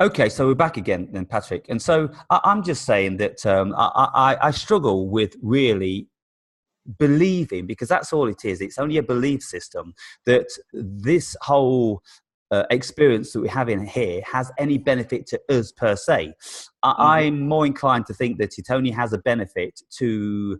Okay, so we're back again then, Patrick. And so I'm just saying that I struggle with really believing, because that's all it is. It's only a belief system that this whole experience that we have in here has any benefit to us per se. I'm more inclined to think that it only has a benefit to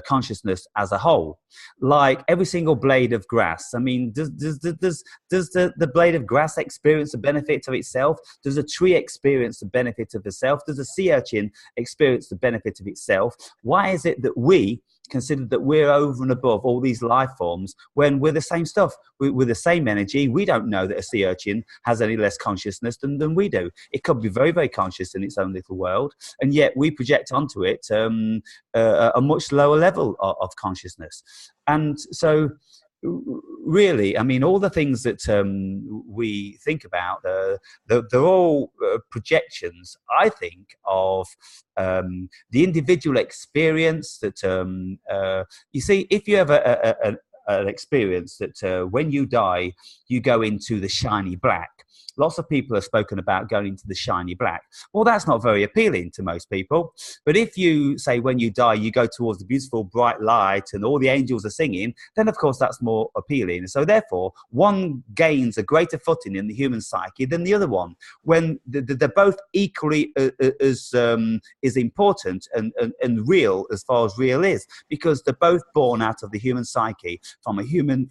consciousness as a whole. Like every single blade of grass. I mean, does the blade of grass experience the benefit of itself? Does a tree experience the benefit of itself? Does a sea urchin experience the benefit of itself? Why is it that we consider that we're over and above all these life forms when we're the same stuff? We're the same energy. We don't know that a sea urchin has any less consciousness than we do. It could be very, very conscious in its own little world, and yet we project onto it a much lower level of consciousness. And so really, I mean, all the things that we think about, they're all projections, I think, of the individual experience that, you see, if you have an experience that when you die, you go into the shiny black. Lots of people have spoken about going into the shiny black. Well, that's not very appealing to most people. But if you say when you die, you go towards the beautiful bright light and all the angels are singing, then of course that's more appealing. So therefore, one gains a greater footing in the human psyche than the other one, when they're both equally as important and real as far as real is, because they're both born out of the human psyche from a human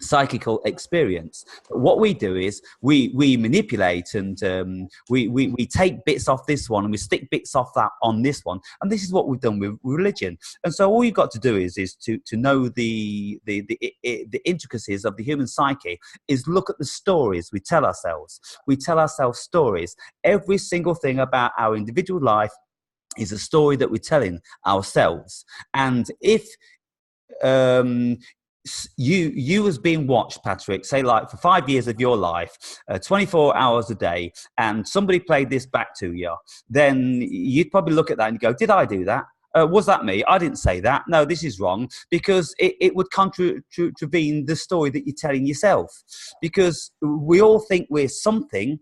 psychical experience. But what we do is we manipulate and we take bits off this one and we stick bits off that on this one, and this is what we've done with religion. And so all you've got to do is to know the intricacies of the human psyche, is look at the stories we tell ourselves. We tell ourselves stories. Every single thing about our individual life is a story that we're telling ourselves. And if you was being watched, Patrick, say like for 5 years of your life, 24 hours a day, and somebody played this back to you, then you'd probably look at that and go, did I do that? Was that me? I didn't say that. No, this is wrong, because it would contravene the story that you're telling yourself, because we all think we're something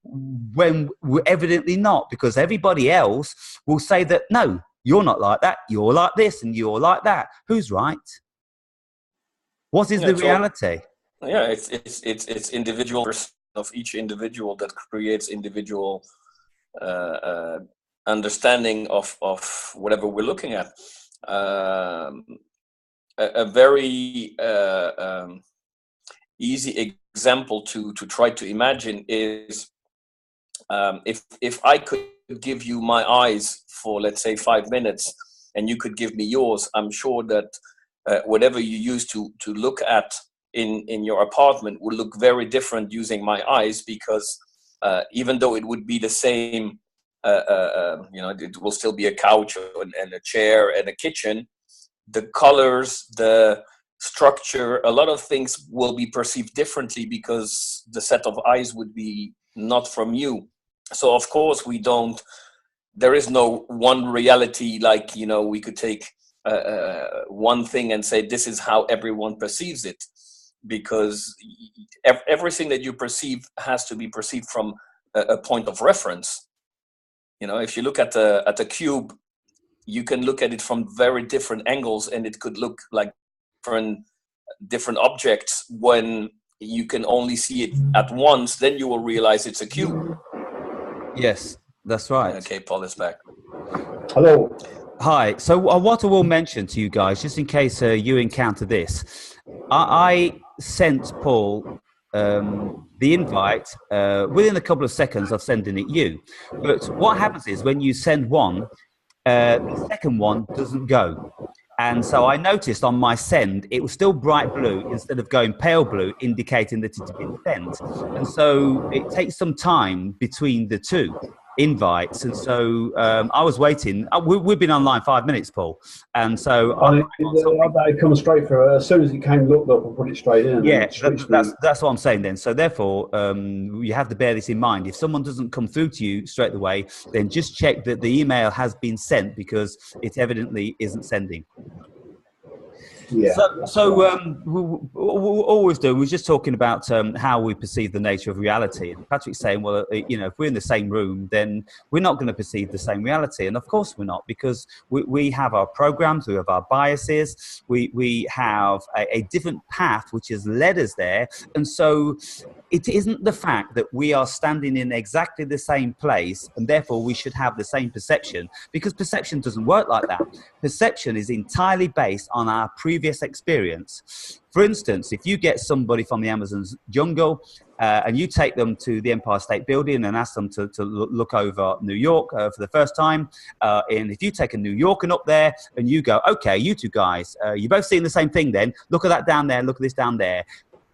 when we're evidently not, because everybody else will say that, no, you're not like that, you're like this, and you're like that. Who's right? What is the reality? Yeah, it's individual of each individual that creates individual understanding of whatever we're looking at. A very easy example to try to imagine is if I could give you my eyes for, let's say, 5 minutes, and you could give me yours, I'm sure that whatever you use to look at in your apartment will look very different using my eyes, because even though it would be the same, it will still be a couch and a chair and a kitchen, the colors, the structure, a lot of things will be perceived differently because the set of eyes would be not from you. So of course there is no one reality, like, we could take one thing and say this is how everyone perceives it, because everything that you perceive has to be perceived from a point of reference. If you look at a cube, you can look at it from very different angles, and it could look like different objects. When you can only see it at once, then you will realize it's a cube. Yes, that's right. Okay, Paul is back. Hello. Hi. So what I will mention to you guys, just in case you encounter this, I sent Paul the invite within a couple of seconds of sending it you. But what happens is when you send one, the second one doesn't go. And so I noticed on my send, it was still bright blue instead of going pale blue, indicating that it had been sent. And so it takes some time between the two invites. And so I was waiting. We've been online 5 minutes, Paul. And so it comes straight through. As soon as it came looked up, I put it straight in. Yeah, that's what I'm saying then. So therefore, you have to bear this in mind. If someone doesn't come through to you straight away, then just check that the email has been sent, because it evidently isn't sending. Yeah. We always do. We're just talking about how we perceive the nature of reality. And Patrick's saying, well, if we're in the same room, then we're not going to perceive the same reality. And of course we're not, because we have our programs, we have our biases, we have a different path which has led us there. And so it isn't the fact that we are standing in exactly the same place and therefore we should have the same perception, because perception doesn't work like that. Perception is entirely based on our previous experience. For instance, if you get somebody from the Amazon jungle and you take them to the Empire State Building and ask them to look over New York for the first time, and if you take a New Yorker up there and you go, okay, you two guys, you're both seeing the same thing then, look at that down there, look at this down there,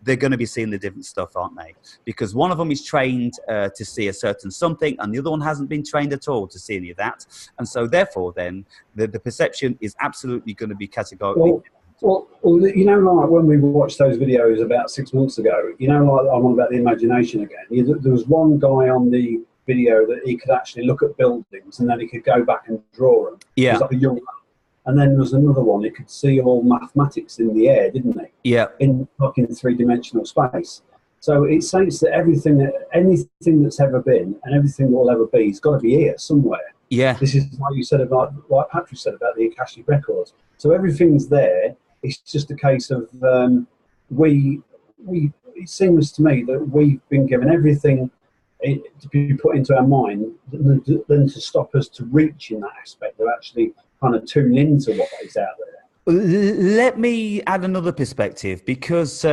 they're going to be seeing the different stuff, aren't they? Because one of them is trained to see a certain something and the other one hasn't been trained at all to see any of that. And so therefore then the perception is absolutely going to be categorically different. Well, like when we watched those videos about 6 months ago, like I'm on about the imagination again. There was one guy on the video that he could actually look at buildings and then he could go back and draw them. Yeah. He was like a young man. And then there was another one, he could see all mathematics in the air, didn't he? Yeah. In three-dimensional space. So it says that anything that's ever been and everything that will ever be has got to be here somewhere. Yeah. This is like you said about, like Patrick said about the Akashic records. So everything's there. It's just a case of it seems to me that we've been given everything to be put into our mind than to stop us to reach in that aspect of actually kind of tune into what is out there. Let me add another perspective, because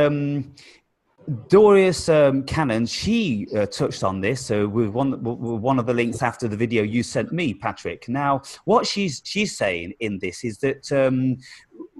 Doris Cannon, she touched on this with one of the links after the video you sent me, Patrick. Now, what she's saying in this is that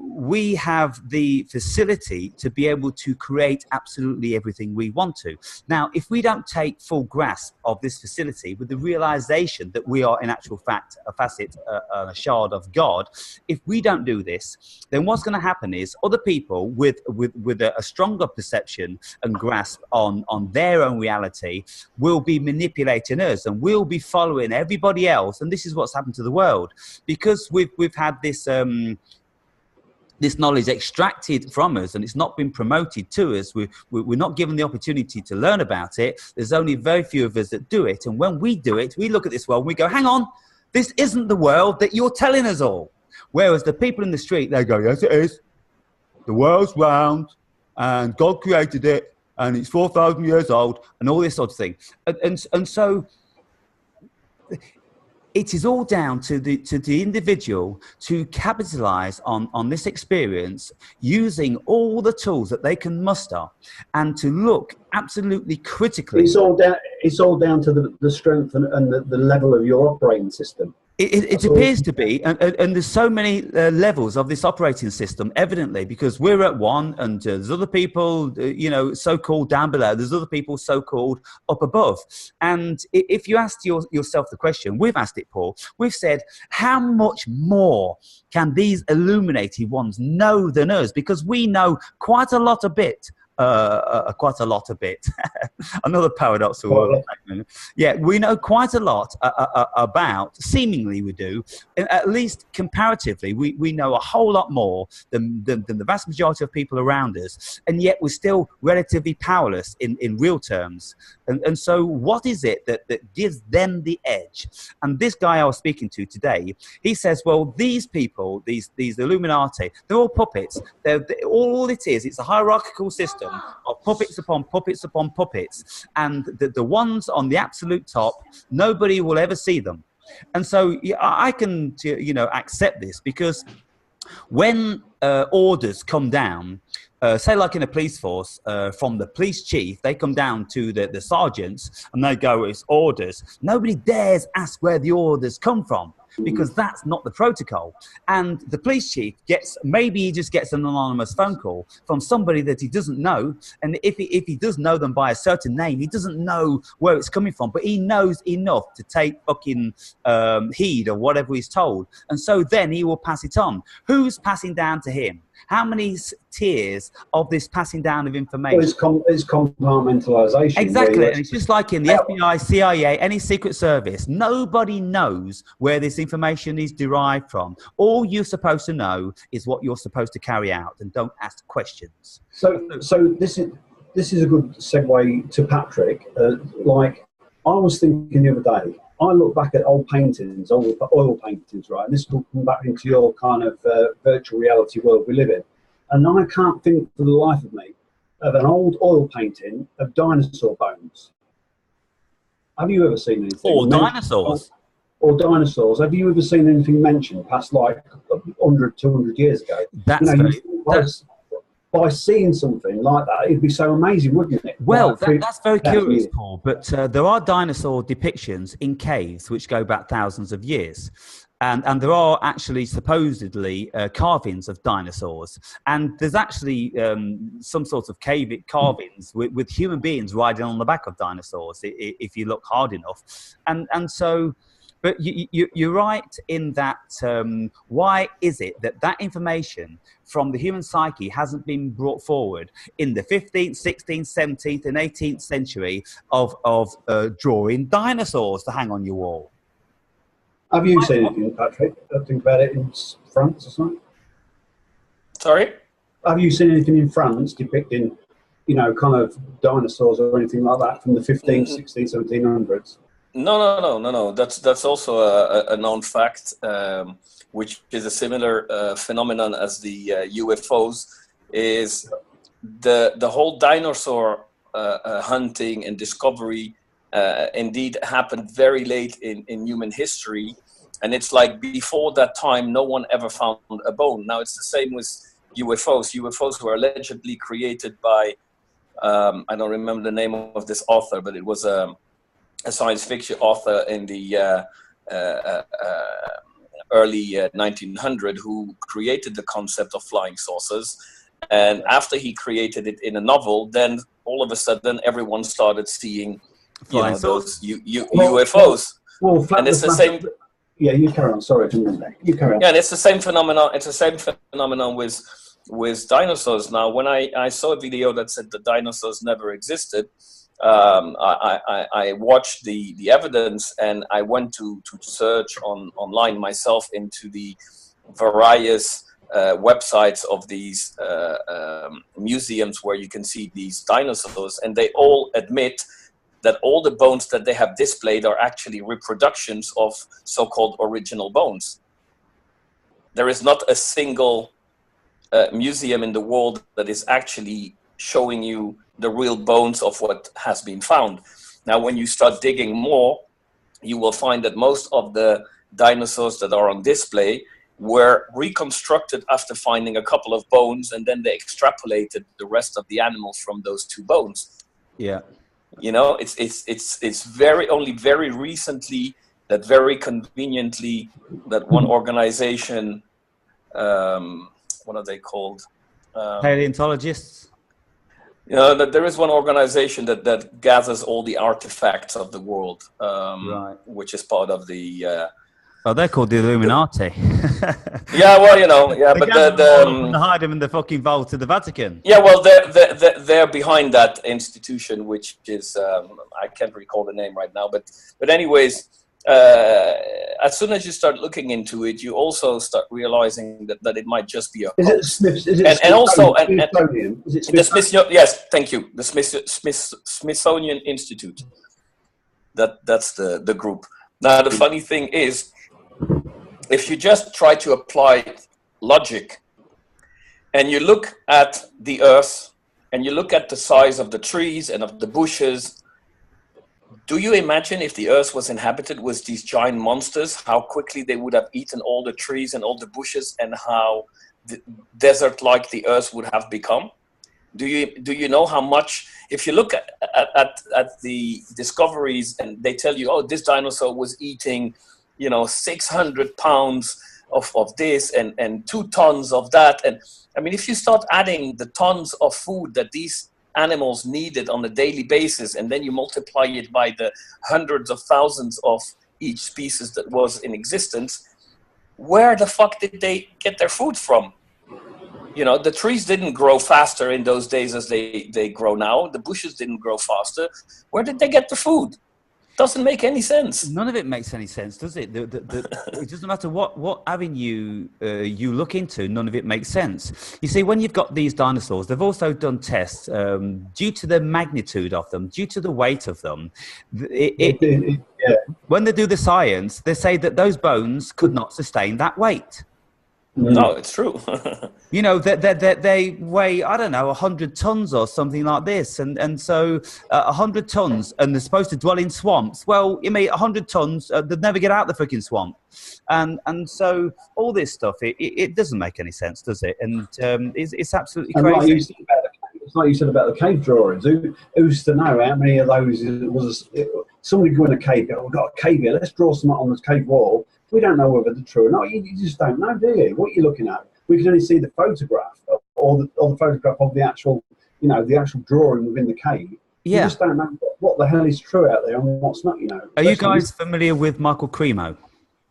we have the facility to be able to create absolutely everything we want to. Now, if we don't take full grasp of this facility with the realization that we are in actual fact a shard of God, if we don't do this, then what's going to happen is other people with a stronger perception and grasp on their own reality will be manipulating us, and we'll be following everybody else. And this is what's happened to the world, because we've had this knowledge extracted from us and it's not been promoted to us. We're not given the opportunity to learn about it. There's only very few of us that do it. And when we do it, we look at this world and we go, hang on, this isn't the world that you're telling us all. Whereas the people in the street, they go, yes, it is. The world's round and God created it and it's 4,000 years old and all this sort of thing. And so it is all down to the individual to capitalize on this experience using all the tools that they can muster and to look absolutely critically. It's all down to the strength and the level of your operating system. It appears to be, and there's so many levels of this operating system, evidently, because we're at one, and there's other people, so-called down below, there's other people so-called up above. And if you asked yourself the question, we've asked it, Paul, we've said, how much more can these illuminated ones know than us? Because we know quite a lot of bit. Another paradox. Yeah, we know quite a lot about, seemingly we do, at least comparatively, we know a whole lot more than the vast majority of people around us, and yet we're still relatively powerless in real terms. And so what is it that gives them the edge? And this guy I was speaking to today, he says, well, these people, these Illuminati, they're all puppets. All it is, it's a hierarchical system of puppets upon puppets upon puppets, and the ones on the absolute top, nobody will ever see them. And so I can accept this, because when orders come down, say like in a police force, from the police chief, they come down to the sergeants and they go, it's orders. Nobody dares ask where the orders come from, because that's not the protocol. And the police chief maybe he just gets an anonymous phone call from somebody that he doesn't know. And if he does know them by a certain name, he doesn't know where it's coming from, but he knows enough to take fucking heed of whatever he's told. And so then he will pass it on. Who's passing down to him? How many tiers of this passing down of Well, information? it's compartmentalisation. Exactly, and it's just like in the FBI, CIA, any secret service. Nobody knows where this information is derived from. All you're supposed to know is what you're supposed to carry out, and don't ask questions. So this is a good segue to Patrick. Like I was thinking the other day, I look back at old paintings, old oil paintings, right? And this will come back into your kind of virtual reality world we live in. And I can't think for the life of me of an old oil painting of dinosaur bones. Have you ever seen anything? Or dinosaurs. Or dinosaurs. Have you ever seen anything mentioned past like 100, 200 years ago? That's by seeing something like that, it'd be so amazing, wouldn't it? Well, that's very curious, Paul. But there are dinosaur depictions in caves which go back thousands of years. And there are actually supposedly carvings of dinosaurs. And there's actually some sorts of cave carvings with human beings riding on the back of dinosaurs, if you look hard enough. And so... But you're right in that why is it that information from the human psyche hasn't been brought forward in the 15th, 16th, 17th and 18th century of drawing dinosaurs to hang on your wall? Have you seen anything, Patrick? Think about it in France or something? Sorry? Have you seen anything in France depicting, kind of dinosaurs or anything like that from the 15th, 16th, 1700s? No. That's also a known fact, which is a similar phenomenon as the UFOs. Is the whole dinosaur hunting and discovery indeed happened very late in human history, and it's like before that time, no one ever found a bone. Now it's the same with UFOs. UFOs were allegedly created by I don't remember the name of this author, but it was a science fiction author in the early 1900 who created the concept of flying saucers. And after he created it in a novel, then all of a sudden everyone started seeing those UFOs. Well, and it's the same. Yeah, you carry on. Sorry, you carry on. Yeah, and it's the same phenomenon. It's the same phenomenon with dinosaurs. Now, when I saw a video that said the dinosaurs never existed, I watched the evidence, and I went to search online myself into the various websites of these museums where you can see these dinosaurs, and they all admit that all the bones that they have displayed are actually reproductions of so-called original bones. There is not a single museum in the world that is actually showing you the real bones of what has been found. Now, when you start digging more, you will find that most of the dinosaurs that are on display were reconstructed after finding a couple of bones, and then they extrapolated the rest of the animals from those two bones. Yeah. It's only very recently that very conveniently that one organization, what are they called? Paleontologists? That there is one organization that gathers all the artifacts of the world, right. Which is part of the... they're called the Illuminati. Yeah, well, but they hide them in the fucking vault of the Vatican. Yeah, well, they're behind that institution, which is I can't recall the name right now, but anyways, as soon as you start looking into it, you also start realizing that it might just be a hoax. Yes, thank you, the Smithsonian Institute. That's the group. Now, the funny thing is, if you just try to apply logic and you look at the earth and you look at the size of the trees and of the bushes, do you imagine if the earth was inhabited with these giant monsters, how quickly they would have eaten all the trees and all the bushes, and how desert-like the earth would have become? Do you know how much, if you look at the discoveries and they tell you, oh, this dinosaur was eating 600 pounds of this and 2 tons of that. And I mean, if you start adding the tons of food that these animals needed on a daily basis, and then you multiply it by the hundreds of thousands of each species that was in existence, where the fuck did they get their food from? You know, the trees didn't grow faster in those days as they grow now. The bushes didn't grow faster. Where did they get the food? Doesn't make any sense. None of it makes any sense, does it? It doesn't matter what avenue you look into, none of it makes sense. You see, when you've got these dinosaurs, they've also done tests due to the magnitude of them, due to the weight of them. When they do the science, they say that those bones could not sustain that weight. No, it's true. You know, they weigh, I don't know, 100 tons or something like this. And so 100 tons, and they're supposed to dwell in swamps. Well, you mean 100 tons, they'd never get out the freaking swamp. And so all this stuff, it doesn't make any sense, does it? And it's absolutely crazy. It's like you said about the cave drawings. Who's to know how many of those was somebody go in a cave, go, we've got a cave here, let's draw something on this cave wall. We don't know whether they're true or not. You just don't know, do you? What you're looking at. We can only see the photograph or the photograph of the actual, you know, the actual drawing within the cave. Yeah. You just don't know what the hell is true out there and what's not, you know. Are you guys familiar with Michael Cremo?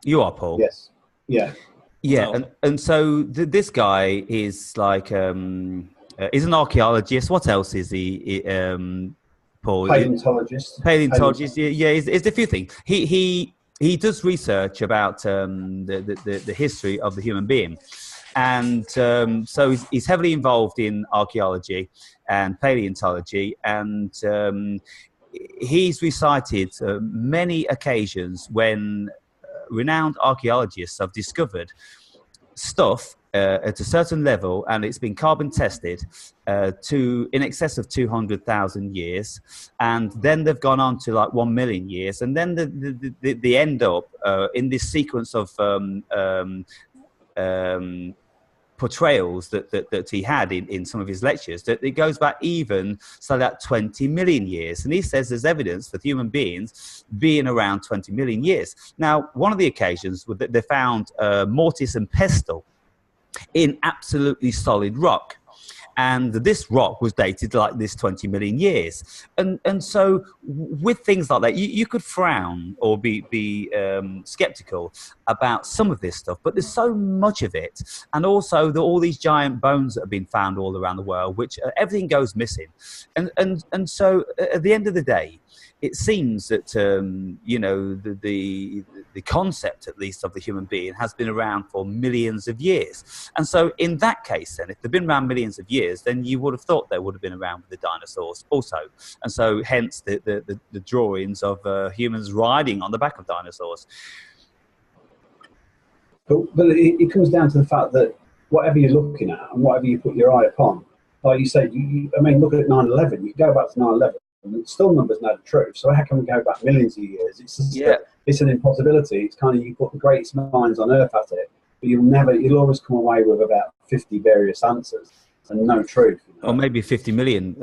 You are, Paul? Yes. Yeah. Yeah, and so this guy is like, he's an archaeologist. What else is he, Paul? Paleontologist. Paleontologist, yeah, he's a few things. He does research about the history of the human being. And so he's heavily involved in archaeology and paleontology. And he's recited many occasions when renowned archaeologists have discovered stuff at a certain level, and it's been carbon tested to in excess of 200,000 years, and then they've gone on to like 1 million years, and then they end up in this sequence of portrayals that he had in some of his lectures, that it goes back even so that 20 million years. And he says there's evidence for human beings being around 20 million years. Now, one of the occasions was that they found mortise and pestle in absolutely solid rock. And this rock was dated like this 20 million years. And so with things like that, you could frown or be skeptical about some of this stuff, but there's so much of it. And also all these giant bones that have been found all around the world, which everything goes missing. And so at the end of the day, it seems that, you know, the concept, at least, of the human being has been around for millions of years. And so in that case, then, if they've been around millions of years, then you would have thought they would have been around with the dinosaurs also. And so hence the drawings of humans riding on the back of dinosaurs. But it comes down to the fact that whatever you're looking at and whatever you put your eye upon, like you said, I mean, look at 9/11. You go back to 9/11. And still numbers know the truth. So how can we go back millions of years? It's just, it's an impossibility. It's kind of, you put the greatest minds on earth at it, but you'll always come away with about 50 various answers and no truth. You know? Or maybe 50 million.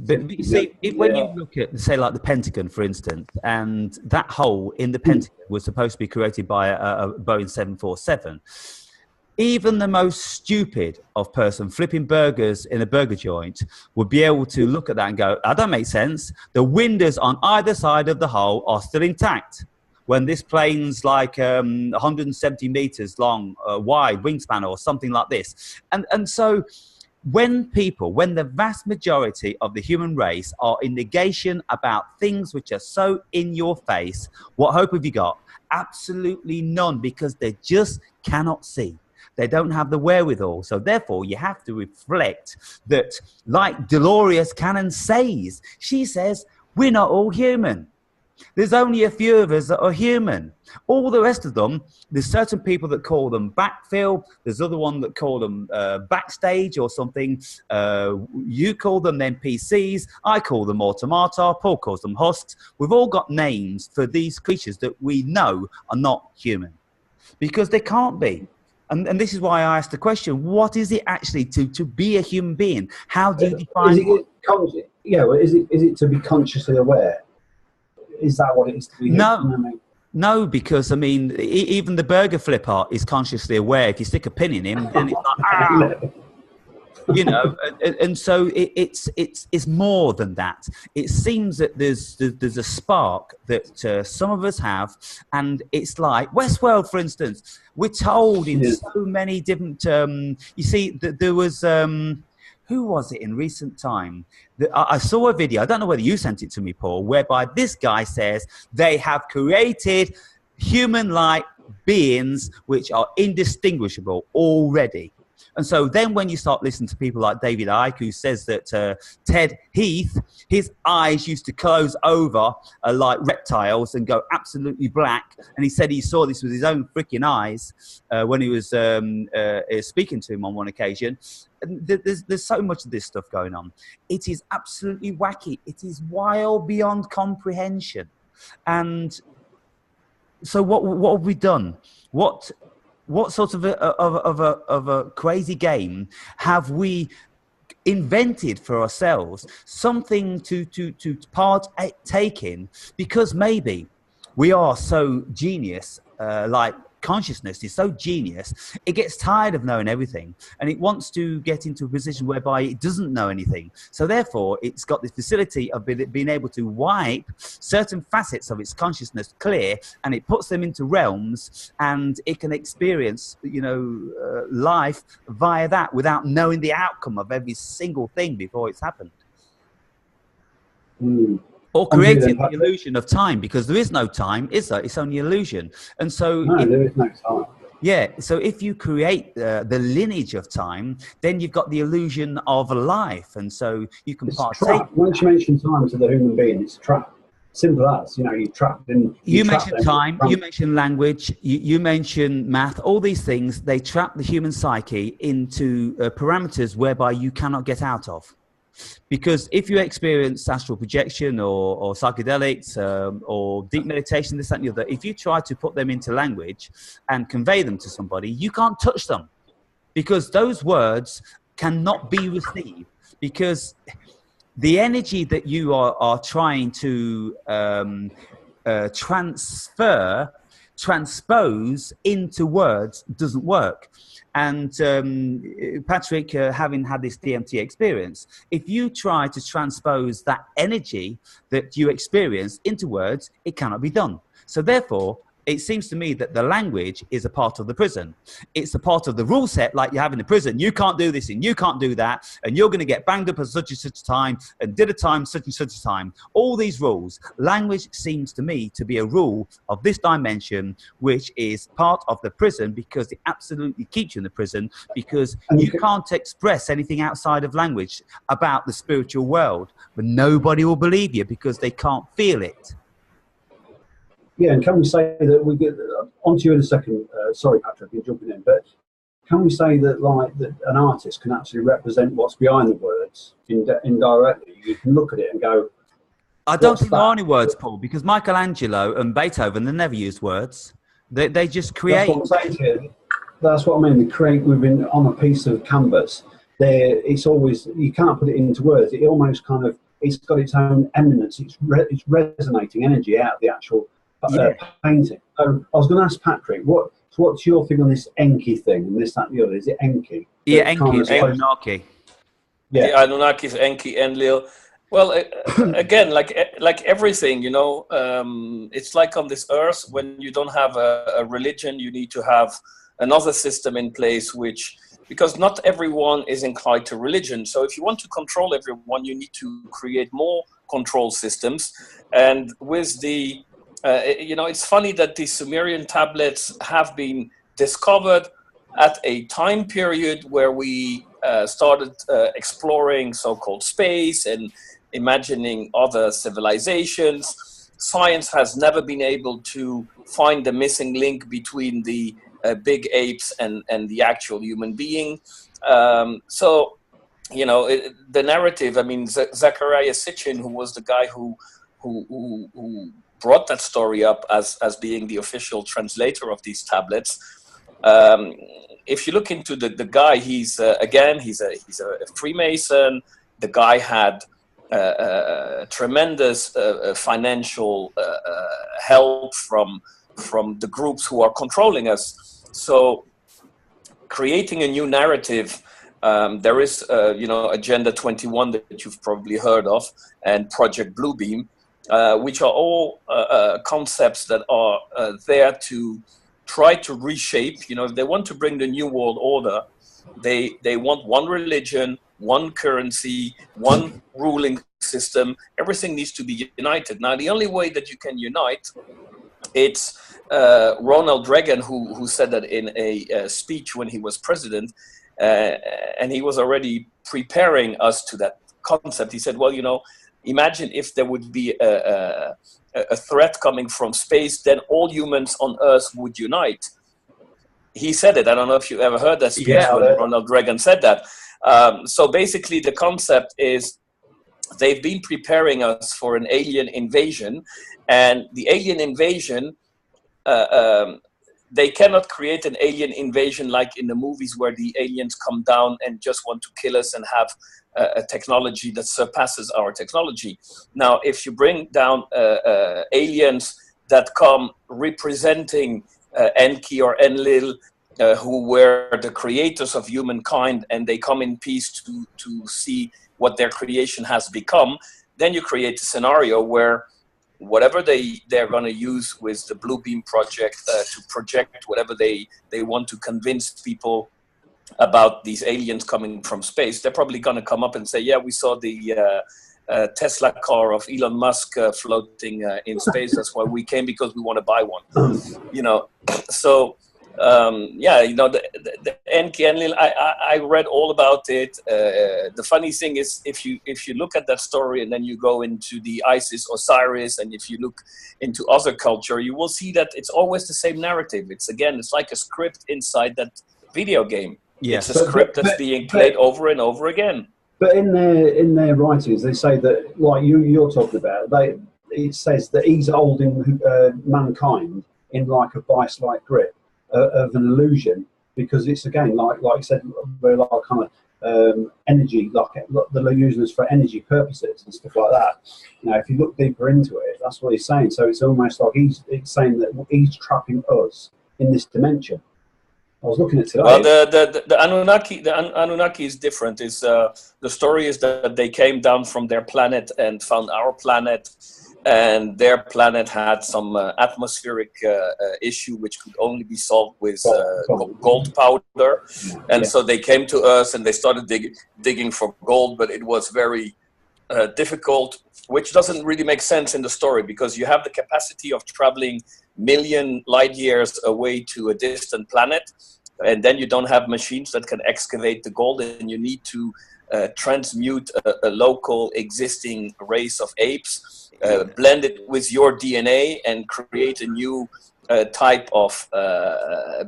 But you see, when you look at, say, like the Pentagon, for instance, and that hole in the Pentagon was supposed to be created by a Boeing 747. Even the most stupid of person flipping burgers in a burger joint would be able to look at that and go, that don't make sense. The windows on either side of the hole are still intact. When this plane's like 170 meters long, wide wingspan or something like this. And so when the vast majority of the human race are in negation about things which are so in your face, what hope have you got? Absolutely none, because they just cannot see. They don't have the wherewithal. So therefore, you have to reflect that, like Dolores Cannon says, she says, we're not all human. There's only a few of us that are human. All the rest of them, there's certain people that call them backfill. There's other one that call them backstage or something. You call them NPCs. I call them automata. Paul calls them husks. We've all got names for these creatures that we know are not human, because they can't be. And this is why I asked the question, what is it actually to be a human being? How do you define it? Is it to be consciously aware? Is that what it is to be? No, because, I mean, even the burger flipper is consciously aware. If you stick a pin in him, then it's like, you know, and so it's more than that. It seems that there's a spark that some of us have, and it's like Westworld, for instance. We're told in so many different. You see, there was. Who was it in recent time? I saw a video, I don't know whether you sent it to me, Paul, whereby this guy says they have created human-like beings which are indistinguishable already. And so then when you start listening to people like David Icke, who says that Ted Heath, his eyes used to close over like reptiles and go absolutely black. And he said he saw this with his own freaking eyes when he was speaking to him on one occasion. And there's so much of this stuff going on. It is absolutely wacky. It is wild beyond comprehension. And so what have we done? What sort of a crazy game have we invented for ourselves? Something to partake in, because maybe we are so genius, like consciousness is so genius, it gets tired of knowing everything and it wants to get into a position whereby it doesn't know anything. So therefore, it's got this facility of being able to wipe certain facets of its consciousness clear, and it puts them into realms, and it can experience, you know, life via that without knowing the outcome of every single thing before it's happened. Or creating the illusion of time, because there is no time, is there? It's only illusion. And so there is no time. Yeah, so if you create the lineage of time, then you've got the illusion of life, and so you can partake. Once you mention time to the human being, it's a trap. Simple as, you know, you're trapped in. You mentioned time, you mentioned language, you mentioned math. All these things, they trap the human psyche into parameters whereby you cannot get out of. Because if you experience astral projection or psychedelics or deep meditation, this, that, and the other, if you try to put them into language and convey them to somebody, you can't touch them, because those words cannot be received, because the energy that you are trying to transpose into words doesn't work. And Patrick, having had this DMT experience, if you try to transpose that energy that you experience into words, it cannot be done. So therefore, it seems to me that the language is a part of the prison. It's a part of the rule set, like you have in the prison. You can't do this and you can't do that, and you're going to get banged up at such and such a time, and did a time such and such a time. All these rules. Language seems to me to be a rule of this dimension, which is part of the prison, because it absolutely keeps you in the prison, because you can't express anything outside of language about the spiritual world, but nobody will believe you because they can't feel it. Yeah, and can we say that we get onto you in a second? Sorry, Patrick, you're jumping in, but can we say that that an artist can actually represent what's behind the words indirectly? You can look at it and go. I don't think there are any words, Paul, because Michelangelo and Beethoven, they never used words. They just create. That's what I'm saying to you. That's what I mean. They create on a piece of canvas. It's always, you can't put it into words. It almost kind of, it's got its own eminence. It's resonating energy out of the actual. Painting. I was going to ask Patrick, what's your thing on this Enki thing and this, that, and the other? Is it Enki? Yeah, Enki, Anunnaki. Yeah, Anunnaki, Enki, Enlil. Well, again, like everything, you know, it's like on this earth, when you don't have a religion, you need to have another system in place, because not everyone is inclined to religion. So if you want to control everyone, you need to create more control systems. And with the you know, it's funny that the Sumerian tablets have been discovered at a time period where we started exploring so-called space and imagining other civilizations. Science has never been able to find the missing link between the big apes and the actual human being. So, you know, the narrative, I mean, Zachariah Sitchin, who was the guy who brought that story up as being the official translator of these tablets. If you look into the guy, he's a Freemason. The guy had tremendous financial help from the groups who are controlling us. So creating a new narrative There is, Agenda 21 that you've probably heard of, and Project Bluebeam, which are all concepts that are there to try to reshape. If they want to bring the new world order, they want one religion, one currency, one ruling system. Everything needs to be united. Now, the only way that you can unite, it's Ronald Reagan who said that in a speech when he was president, and he was already preparing us to that concept. He said, well, imagine if there would be a threat coming from space, then all humans on Earth would unite. He said it. I don't know if you ever heard that speech when Ronald Reagan said that. So basically the concept is they've been preparing us for an alien invasion, and the alien invasion, they cannot create an alien invasion like in the movies where the aliens come down and just want to kill us and have a technology that surpasses our technology. Now, if you bring down aliens that come representing Enki or Enlil, who were the creators of humankind, and they come in peace to see what their creation has become, then you create a scenario where whatever they're going to use with the Bluebeam project to project whatever they want to convince people about these aliens coming from space, they're probably going to come up and say, yeah, we saw the Tesla car of Elon Musk floating in space. That's why we came, because we want to buy one. So the Enki Enlil, I read all about it. The funny thing is, if you look at that story and then you go into the Isis Osiris, and if you look into other culture, you will see that it's always the same narrative. It's like a script inside that video game. Yes. It's a script that's being played over and over again. But in their writings, they say that, like you're talking about, it says that he's holding mankind in like a vice-like grip of an illusion, because it's, again, like I said, very like kind of energy, like they're using us for energy purposes and stuff like that. If you look deeper into it, that's what he's saying. So it's almost like it's saying that he's trapping us in this dimension. I was looking at today. Well, the Anunnaki is different. The story is that they came down from their planet and found our planet, and their planet had some atmospheric issue which could only be solved with gold powder. And so they came to us and they started digging for gold, but it was very difficult, which doesn't really make sense in the story, because you have the capacity of traveling million light years away to a distant planet, and then you don't have machines that can excavate the gold, and you need to transmute a local existing race of apes, blend it with your DNA, and create a new type of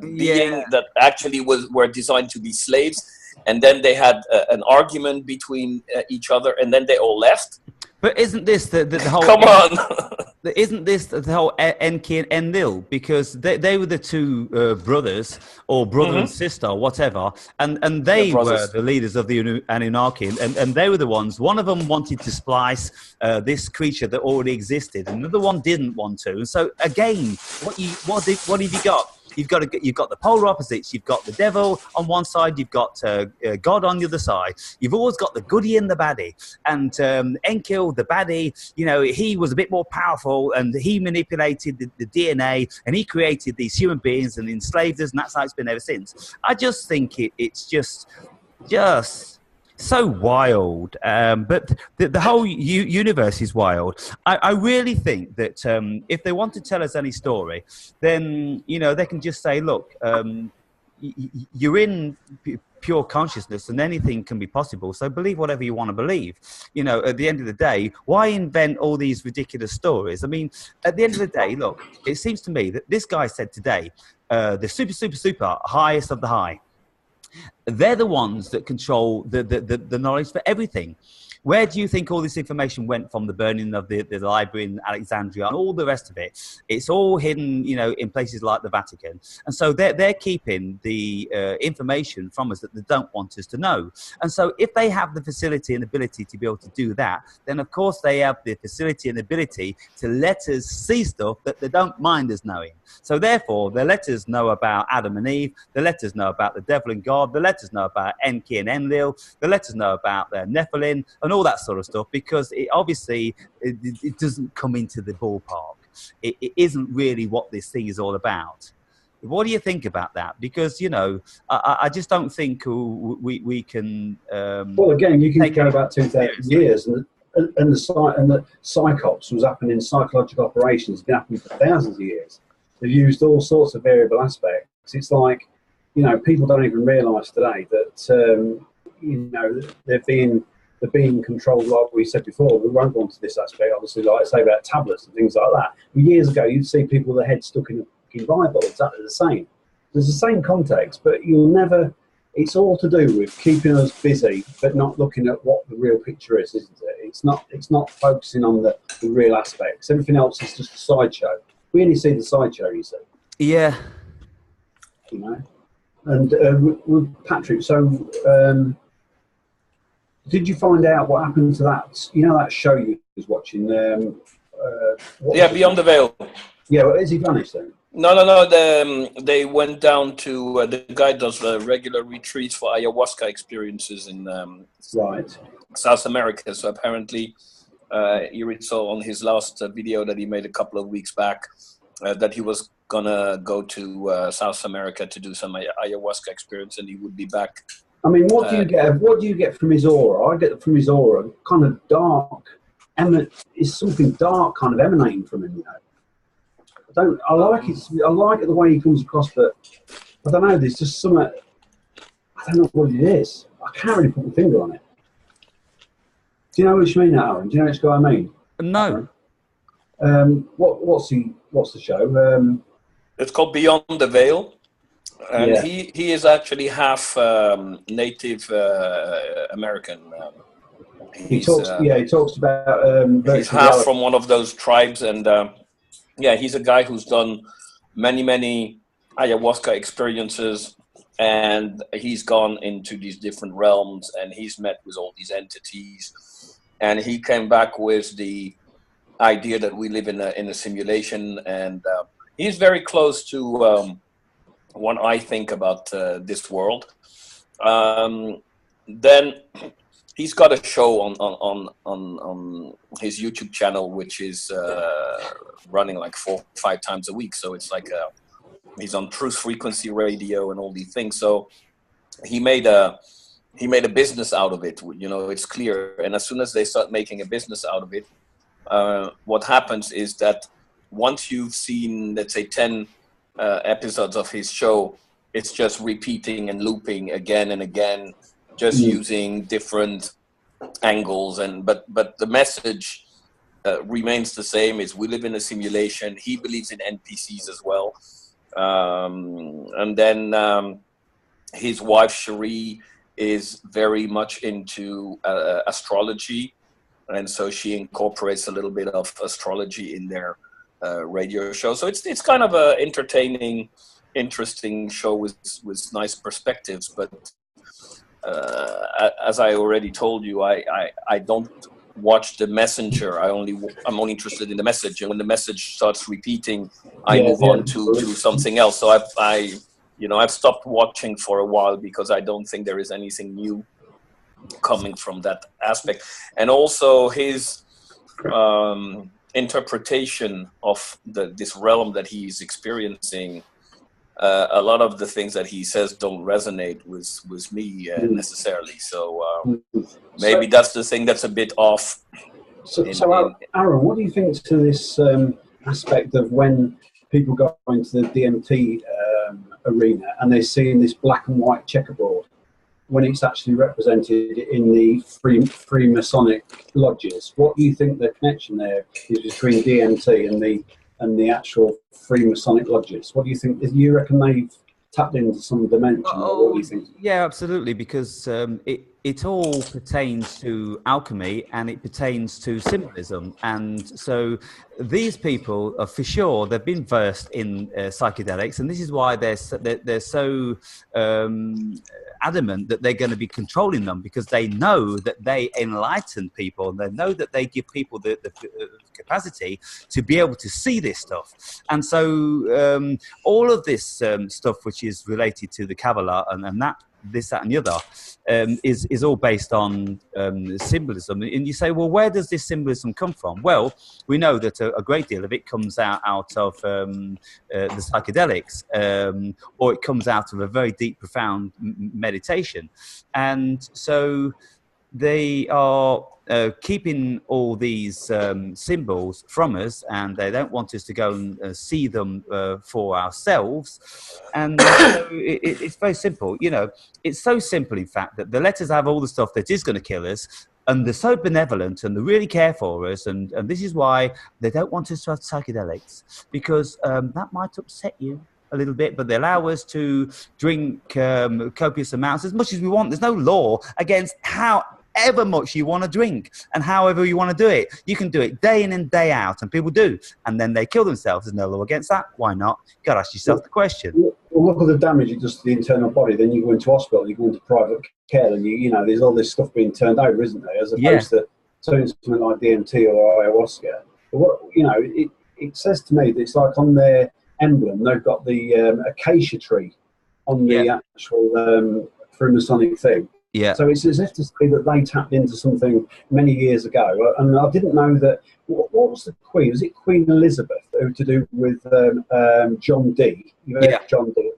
being that actually were designed to be slaves. And then they had an argument between each other, and then they all left. But isn't this the whole... Come on! Isn't this the whole Enki and Enlil? Because they were the two brothers, or brother and sister, whatever, and they were the leaders of the Anunnaki, and they were the ones. One of them wanted to splice this creature that already existed, and another one didn't want to. And so again, what have you got? You've got the polar opposites. You've got the devil on one side. You've got God on the other side. You've always got the goodie and the baddie. And Enki, the baddie, he was a bit more powerful, and he manipulated the DNA, and he created these human beings and enslaved us, and that's how it's been ever since. I just think it's just so wild, but the whole universe is wild. I really think that if they want to tell us any story, then they can just say, look, you're in pure consciousness, and anything can be possible, so believe whatever you want to believe. At the end of the day, why invent all these ridiculous stories? I mean, at the end of the day, look, it seems to me that this guy said today, the super highest of the high, they're the ones that control the knowledge for everything. Where do you think all this information went from the burning of the library in Alexandria and all the rest of it? It's all hidden, you know, in places like the Vatican. And so they're keeping the information from us that they don't want us to know. And so if they have the facility and ability to be able to do that, then of course they have the facility and ability to let us see stuff that they don't mind us knowing. So therefore, they let us know about Adam and Eve, they let us know about the devil and God, they let us know about Enki and Enlil, they let us know about the Nephilim and all that sort of stuff, because it obviously it doesn't come into the ballpark. It isn't really what this thing is all about. What do you think about that? Because, you know, I just don't think we can... well, again, you can go back 2,000 years, and the psychops was happening in psychological operations. It's been happening for thousands of years. They've used all sorts of variable aspects. It's like, you know, people don't even realise today that, you know, they're being controlled, like we said before. We won't go into this aspect, obviously, like I say about tablets and things like that. But years ago, you'd see people with their head stuck in a fucking Bible, exactly the same. There's the same context, but you'll never... It's all to do with keeping us busy, but not looking at what the real picture is, isn't it? It's not focusing on the real aspects. Everything else is just a sideshow. We only see the sideshow, you see. Yeah. You know? And with Patrick, so did you find out what happened to that? You know that show you was watching? Beyond the Veil. Yeah, well, is he vanished then? No. They went down to the guy does regular retreats for ayahuasca experiences in right. South America. So apparently, you saw on his last video that he made a couple of weeks back that he was gonna go to South America to do some ayahuasca experience, and he would be back. I mean, what do you get? What do you get from his aura? I get from his aura kind of dark. Is something dark kind of emanating from him, you know. I like it the way he comes across, but I don't know. There's just something. I don't know what it is. I can't really put my finger on it. Do you know what you mean, Aaron? Do you know what I mean? No. What's the show? It's called Beyond the Veil, and yeah. he is actually half Native American. He talks about. He's half reality. from one of those tribes, and he's a guy who's done many ayahuasca experiences, and he's gone into these different realms, and he's met with all these entities, and he came back with the idea that we live in a simulation, and he's very close to what I think about this world. Then he's got a show on his YouTube channel, which is running like 4 or 5 times a week. So it's like he's on Truth Frequency Radio and all these things. So he made a business out of it. You know, it's clear. And as soon as they start making a business out of it, what happens is that once you've seen, let's say, 10 episodes of his show, it's just repeating and looping again and again, just using different angles. But the message remains the same: is we live in a simulation. He believes in NPCs as well. And then his wife Cherie is very much into astrology, and so she incorporates a little bit of astrology in their radio show. So it's kind of a entertaining, interesting show with nice perspectives. But as I already told you, I don't watch The Messenger. I'm only interested in the message, and when the message starts repeating, I move on to something else. So I've stopped watching for a while because I don't think there is anything new coming from that aspect. And also his interpretation of this realm that he's experiencing, a lot of the things that he says don't resonate with me necessarily. So maybe that's the thing that's a bit off. So Aaron, what do you think to this aspect of when people go into the DMT arena and they're seeing this black and white checkerboard when it's actually represented in the Freemasonic lodges? What do you think the connection there is between DMT and the actual Freemasonic lodges? What do you think? Do you reckon they've tapped into some dimension? Or what do you think? Yeah, absolutely. Because it all pertains to alchemy, and it pertains to symbolism. And so these people are for sure, they've been versed in psychedelics, and this is why they're so adamant that they're going to be controlling them, because they know that they enlighten people, and they know that they give people the capacity to be able to see this stuff. And so all of this stuff which is related to the Kabbalah and that, this, that, and the other, is all based on symbolism. And you say, well, where does this symbolism come from? Well, we know that a great deal of it comes out of the psychedelics, or it comes out of a very deep, profound meditation. And so they are keeping all these symbols from us, and they don't want us to go and see them for ourselves. And so it's very simple. You know, it's so simple, in fact, that the letters have all the stuff that is going to kill us, and they're so benevolent, and they really care for us. And this is why they don't want us to have psychedelics, because that might upset you a little bit, but they allow us to drink copious amounts, as much as we want. There's no law against however much you want to drink and however you want to do it. You can do it day in and day out, and people do, and then they kill themselves. There's no law against that. Why not? You got to ask yourself the question. Well, look at the damage it does to the internal body. Then you go into hospital, you go into private care, and you know there's all this stuff being turned over, isn't there? As opposed to something like DMT or ayahuasca. But what, you know, it says to me that it's like on their emblem they've got the acacia tree on the actual Freemasonic thing. Yeah. So it's as if to say that they tapped into something many years ago, and I didn't know that. What was the Queen? Was it Queen Elizabeth, who to do with John Dee? You've heard of John Dee?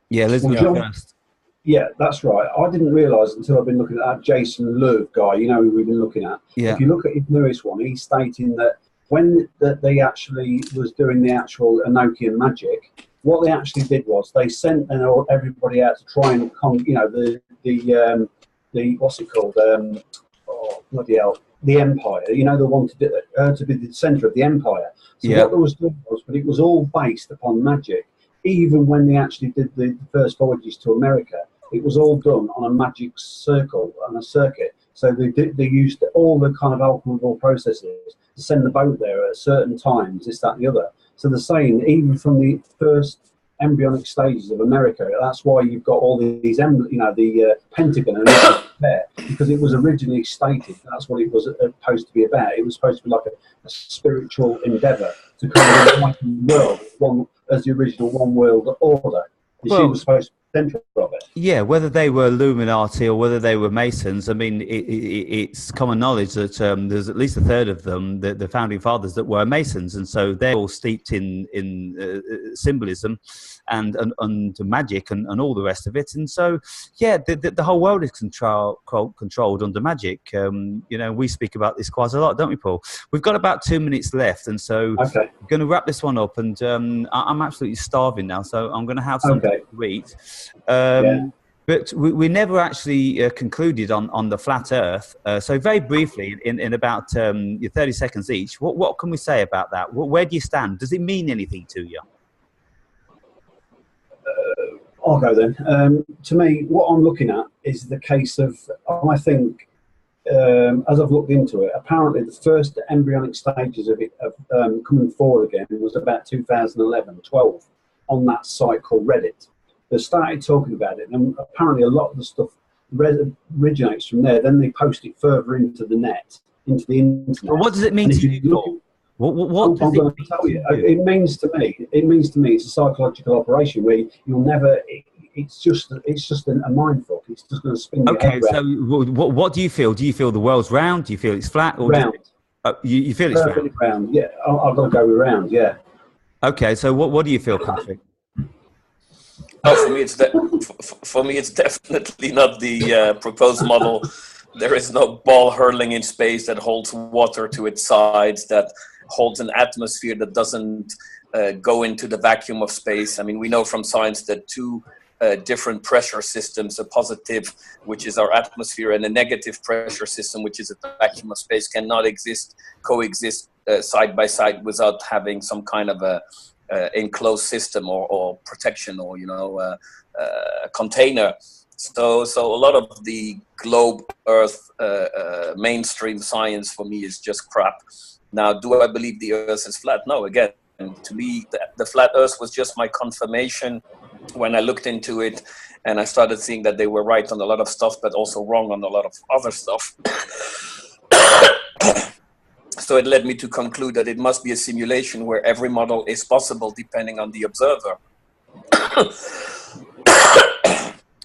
Yeah, Elizabeth first. Yeah, that's right. I didn't realise until I've been looking at that Jason Lerv guy. You know who we've been looking at. Yeah. If you look at his newest one, he's stating that when they actually was doing the actual Enochian magic, what they actually did was they sent everybody out to try and the what's it called? Oh bloody hell! The Empire. You know, they wanted to be the centre of the Empire. So what they was doing was, but it was all based upon magic. Even when they actually did the first voyages to America, it was all done on a magic circle and a circuit. So they used all the kind of alchemical processes to send the boat there at certain times, this, that, and the other. So they're saying even from the first embryonic stages of America, that's why you've got all these, the Pentagon and everything there, because it was originally stated that's what it was supposed to be about. It was supposed to be like a spiritual endeavour to kind of unite the world one as the original one world order. It was supposed to be central of it. Yeah, whether they were Illuminati or whether they were Masons, I mean, it's common knowledge that there's at least a third of them, the founding fathers, that were Masons, and so they're all steeped in symbolism and magic and all the rest of it. And so, yeah, the whole world is controlled under magic. You know, we speak about this quite a lot, don't we, Paul? We've got about 2 minutes left, and so we're going to wrap this one up. And I'm absolutely starving now, so I'm going to have something to eat. But we never actually concluded on the flat Earth. So very briefly, in about 30 seconds each, what can we say about that? Where do you stand? Does it mean anything to you? I'll go then. To me, what I'm looking at is the case of, I think, as I've looked into it, apparently the first embryonic stages of it coming forward again was about 2011-12 on that site called Reddit. They started talking about it, and apparently a lot of the stuff originates from there. Then they post it further into the net, into the internet. Well, what does it mean to you? What does I'm going to tell you. It means to me, it's a psychological operation where you'll never. It's just a mind fuck. It's just going to spin your head round. So what do you feel? Do you feel the world's round? Do you feel it's flat? Or round. You feel it's round? Round. Yeah, I've got to go with round. Yeah. Okay, so what do you feel, Patrick? Oh, for me, it's definitely not the proposed model. There is no ball hurling in space that holds water to its sides, that holds an atmosphere that doesn't go into the vacuum of space. I mean, we know from science that two different pressure systems, a positive, which is our atmosphere, and a negative pressure system, which is a vacuum of space, cannot coexist side by side without having some kind of a enclosed system or protection or a container. So a lot of the globe Earth mainstream science for me is just crap. Now, do I believe the Earth is flat? No, again, to me, the flat Earth was just my confirmation when I looked into it, and I started seeing that they were right on a lot of stuff, but also wrong on a lot of other stuff. So it led me to conclude that it must be a simulation where every model is possible depending on the observer.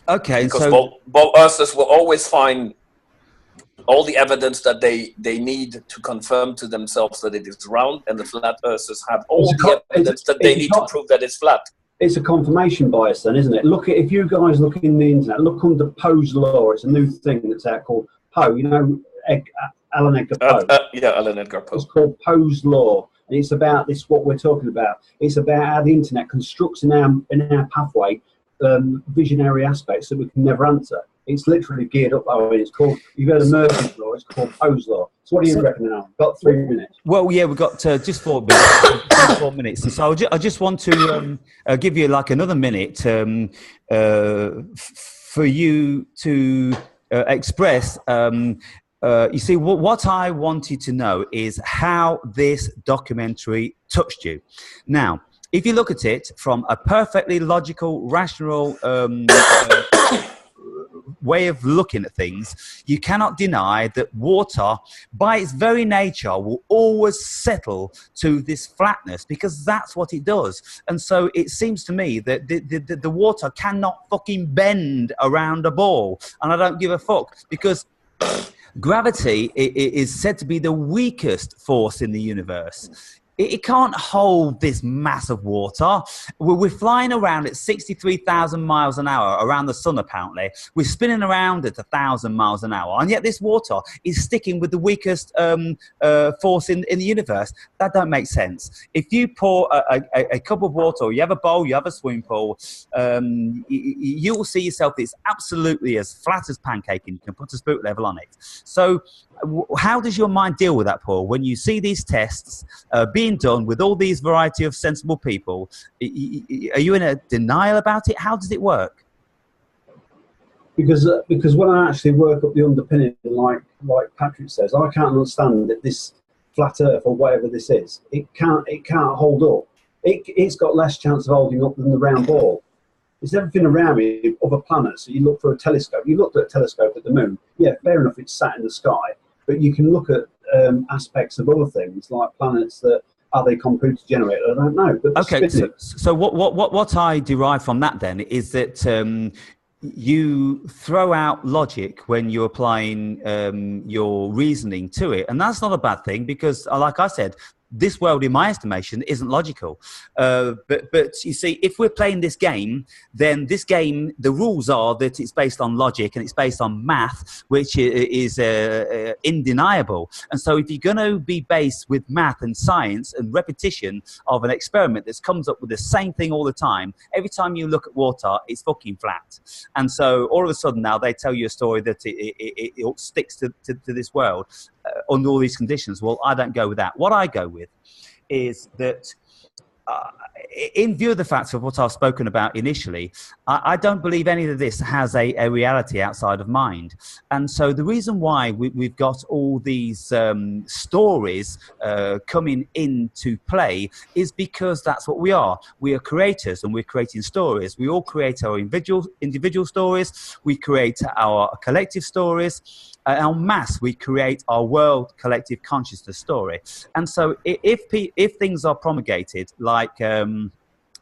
Okay, because so both Earthers will always find all the evidence that they need to confirm to themselves that it is round, and the flat Earthers have all the evidence that they need to prove that it's flat. It's a confirmation bias then, isn't it? Look at, if you guys look in the internet, look under Poe's law. It's a new thing that's out called Poe. You know, Alan Edgar Poe. Yeah, Alan Edgar Poe. It's called Poe's law, and it's about this. What we're talking about. It's about how the internet constructs in our pathway visionary aspects that we can never answer. It's literally geared up. I mean, it's called. You've heard of Murphy's law. It's called Poe's law. So what do you reckon now? Got 3 minutes. Well, yeah, we've got just 4 minutes. 4 minutes. And so I just want to give you like another minute for you to express. You see, what I wanted to know is how this documentary touched you. Now, if you look at it from a perfectly logical, rational way of looking at things, you cannot deny that water, by its very nature, will always settle to this flatness, because that's what it does. And so it seems to me that the water cannot fucking bend around a ball, and I don't give a fuck, because gravity is said to be the weakest force in the universe. It can't hold this mass of water. We're flying around at 63,000 miles an hour around the sun, apparently. We're spinning around at 1,000 miles an hour. And yet this water is sticking with the weakest force in the universe. That don't make sense. If you pour a cup of water, or you have a bowl, you have a swimming pool, you will see yourself it's absolutely as flat as pancake, and you can put a spirit level on it. So how does your mind deal with that, Paul, when you see these tests being done with all these variety of sensible people? Are you in a denial about it? How does it work? Because when I actually work up the underpinning, like Patrick says, I can't understand that this flat Earth, or whatever this is, it can't hold up. It's got less chance of holding up than the round ball. There's everything around me, other planets. So you look for a telescope. You looked at a telescope at the moon. Yeah, fair enough, it's sat in the sky. But you can look at aspects of other things, like planets that, are they computer generated? I don't know. But okay, so what I derive from that then is that you throw out logic when you're applying your reasoning to it. And that's not a bad thing, because like I said, this world, in my estimation, isn't logical. But you see, if we're playing this game, then this game, the rules are that it's based on logic and it's based on math, which is undeniable. And so if you're going to be based with math and science and repetition of an experiment that comes up with the same thing all the time, every time you look at water, it's fucking flat. And so all of a sudden now they tell you a story that it sticks to this world under all these conditions. Well, I don't go with that. What I go with is that in view of the fact of what I've spoken about initially, I don't believe any of this has a reality outside of mind. And so the reason why we've got all these stories coming into play is because that's what we are. We are creators, and we're creating stories. We all create our individual stories. We create our collective stories. En masse, we create our world collective consciousness story. And so if things are promulgated like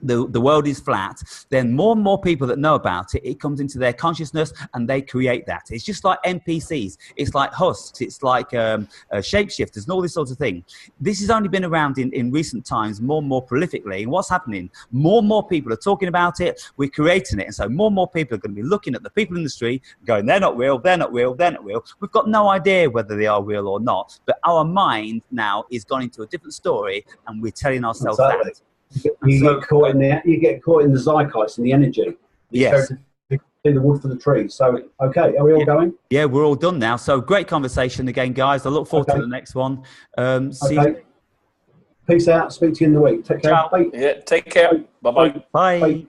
the world is flat, then more and more people that know about it, it comes into their consciousness and they create that. It's just like NPCs. It's like husks. It's like shapeshifters and all this sort of thing. This has only been around in recent times more and more prolifically. And what's happening? More and more people are talking about it. We're creating it. And so more and more people are going to be looking at the people in the street going, they're not real, they're not real, they're not real. We've got no idea whether they are real or not. But our mind now is gone into a different story, and we're telling ourselves that. You get caught in the zeitgeist and the energy. Yes. See the wood for the trees. So, okay, are we all going? Yeah, we're all done now. So great conversation again, guys. I look forward to the next one. See you. Peace out. Speak to you in the week. Take care. Ciao. Bye. Yeah, take care. Bye-bye. Bye. Bye.